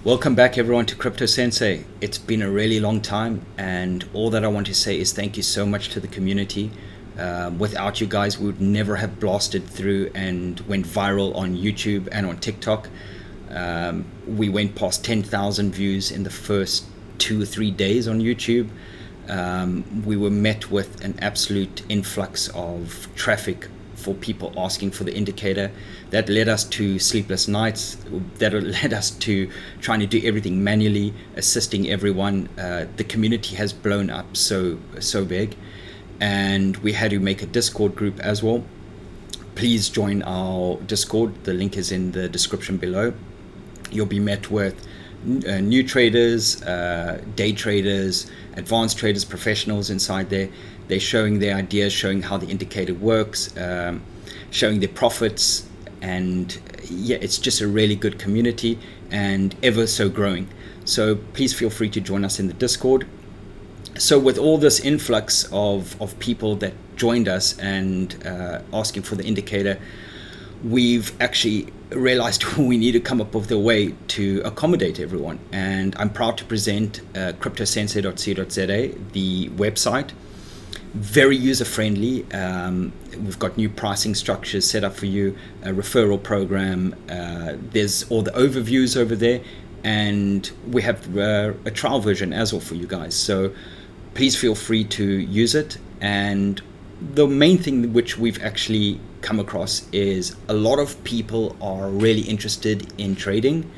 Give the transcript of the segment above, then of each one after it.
Welcome back everyone to Crypto Sensei. It's been a really long time, and all that I want to say is thank you so much to the community. Without you guys, we would never have blasted through and went viral on YouTube and on TikTok. We went past 10,000 views in the first 2 or 3 days on YouTube. We were met with an absolute influx of traffic for people asking for the indicator. That led us to sleepless nights, that led us to trying to do everything manually, assisting everyone. The community has blown up so big, and we had to make a Discord group as well. Please join our Discord, the link is in the description below. You'll be met with new traders, day traders, advanced traders, professionals inside there. They're showing their ideas, showing how the indicator works, showing their profits, and yeah, it's just a really good community and ever so growing. So please feel free to join us in the Discord. So with all this influx of people that joined us and asking for the indicator, we've actually realized we need to come up with a way to accommodate everyone. And I'm proud to present cryptosensei.co.za, the website. Very user-friendly. We've got new pricing structures set up for you, a referral program. There's all the overviews over there, and we have a trial version as well for you guys. So please feel free to use it. And the main thing which we've actually come across is a lot of people are really interested in trading.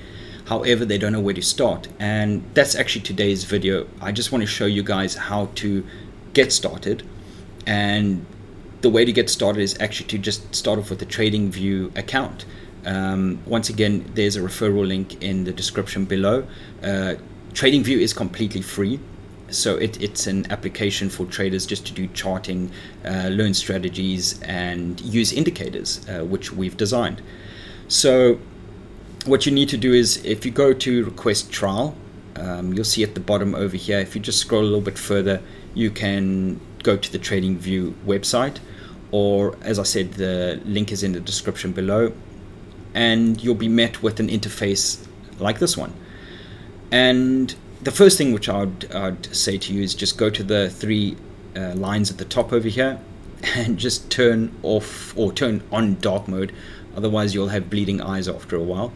However, they don't know where to start. And that's actually today's video. I just want to show you guys how to get started. And the way to get started is actually to just start off with a Tradingview account. Once again, there's a referral link in the description below. Tradingview is completely free. So it's an application for traders just to do charting, learn strategies, and use indicators, which we've designed. So what you need to do is, if you go to request trial, you'll see at the bottom over here, if you just scroll a little bit further, you can go to the Tradingview website, or as I said, the link is in the description below, and you'll be met with an interface like this one. And the first thing which I'd say to you is just go to the three lines at the top over here and just turn off or turn on dark mode. Otherwise you'll have bleeding eyes after a while.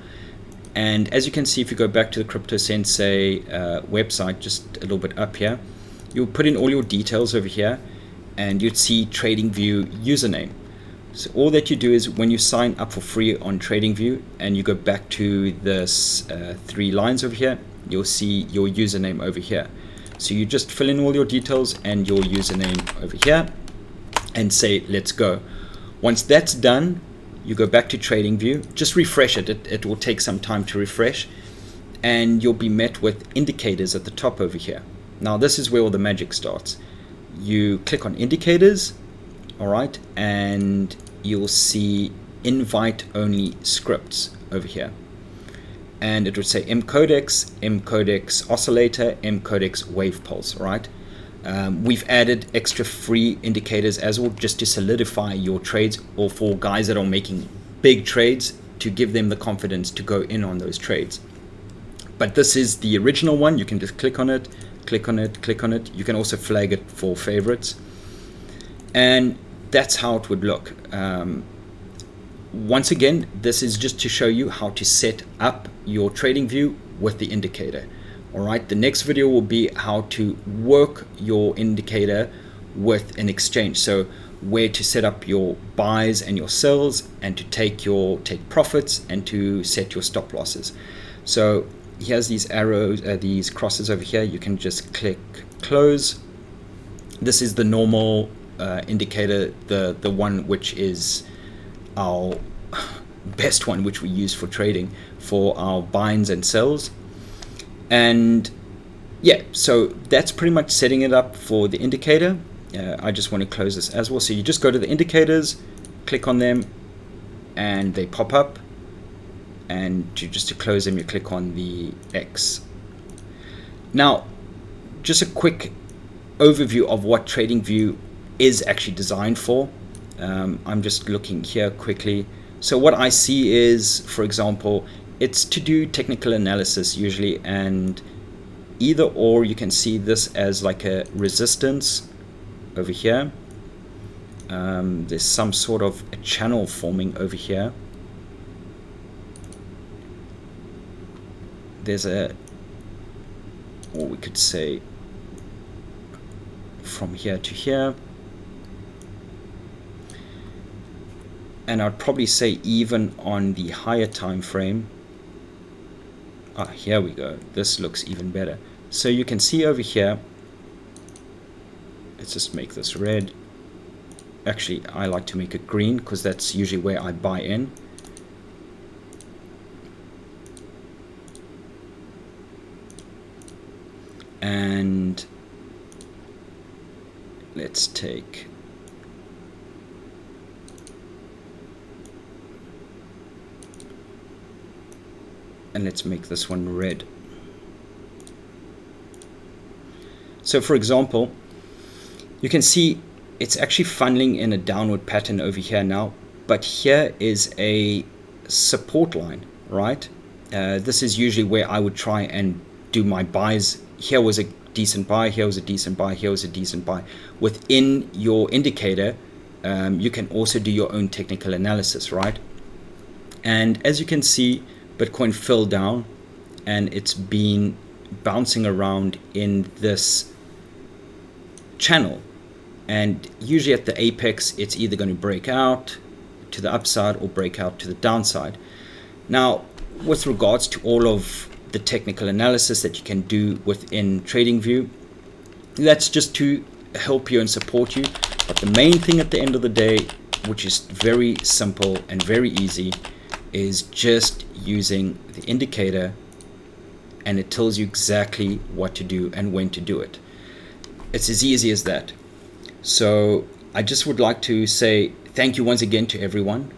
And as you can see, if you go back to the Crypto Sensei website, just a little bit up here, you'll put in all your details over here, and you'd see Tradingview username. So all that you do is when you sign up for free on Tradingview and you go back to this 3 lines over here, you'll see your username over here. So you just fill in all your details and your username over here and say let's go. Once that's done, you go back to Tradingview, just refresh it. It will take some time to refresh, and you'll be met with indicators at the top over here. Now this is where all the magic starts. You click on indicators, all right, and you'll see invite only scripts over here. And it would say mCodex, mCodex oscillator, mCodex wave pulse, right? We've added extra free indicators as well, just to solidify your trades, or for guys that are making big trades, to give them the confidence to go in on those trades. But this is the original one. You can just click on it, click on it, click on it. You can also flag it for favorites. And that's how it would look. Once again, this is just to show you how to set up your Tradingview with the indicator. All right, the next video will be how to work your indicator with an exchange. So where to set up your buys and your sells, and to take profits, and to set your stop losses. So here's these arrows, these crosses over here. You can just click close. This is the normal indicator, the one which is our best one, which we use for trading for our buys and sells. And yeah, so that's pretty much setting it up for the indicator. I just want to close this as well. So you just go to the indicators, click on them, and they pop up. And just to close them, you click on the X. Now, just a quick overview of what Tradingview is actually designed for. I'm just looking here quickly. So what I see is, for example, it's to do technical analysis usually, and either or you can see this as like a resistance over here. There's some sort of a channel forming over here. There's a, or we could say from here to here, and I'd probably say even on the higher time frame. Here we go, this looks even better. So you can see over here, let's just make this red. Actually, I like to make it green because that's usually where I buy in. And let's take, and let's make this one red. So for example, you can see it's actually funneling in a downward pattern over here now, but here is a support line, right? This is usually where I would try and do my buys. Here was a decent buy, here was a decent buy, here was a decent buy. Within your indicator, you can also do your own technical analysis, right? And as you can see, Bitcoin fell down and it's been bouncing around in this channel. And usually at the apex, it's either going to break out to the upside or break out to the downside. Now, with regards to all of the technical analysis that you can do within TradingView, that's just to help you and support you. But the main thing at the end of the day, which is very simple and very easy, is just using the indicator, and it tells you exactly what to do and when to do it. It's as easy as that. So I just would like to say thank you once again to everyone.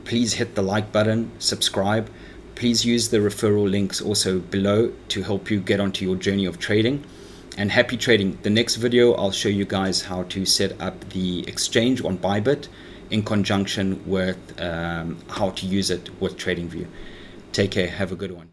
Please hit the like button, subscribe. Please use the referral links also below to help you get onto your journey of trading. And happy trading. The next video, I'll show you guys how to set up the exchange on Bybit in conjunction with how to use it with TradingView. Take care. Have a good one.